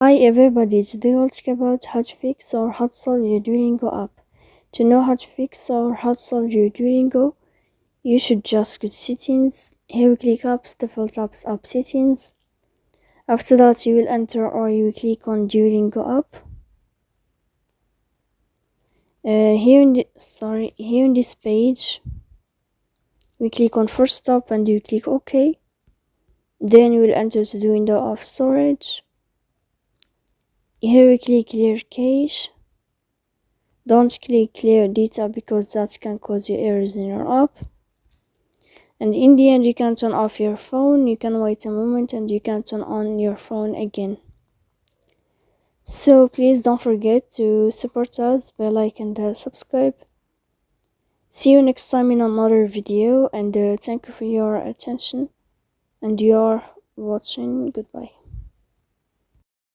Hi everybody, today we'll talk about how to fix or how to solve your Duolingo app. To know how to fix or how to solve your Duolingo, you should just go to settings. Here we click apps, default apps, app settings. After that you will enter or you will click on Duolingo app. Here in this page, we click on first stop and you click OK. Then you will enter to the window of storage. Here we click clear cache. Don't click clear data because that can cause you errors in your app. And in the end, you can turn off your phone, you can wait a moment and you can turn on your phone again. So please don't forget to support us by like and subscribe. See you next time in another video, and thank you for your attention and your watching. Goodbye.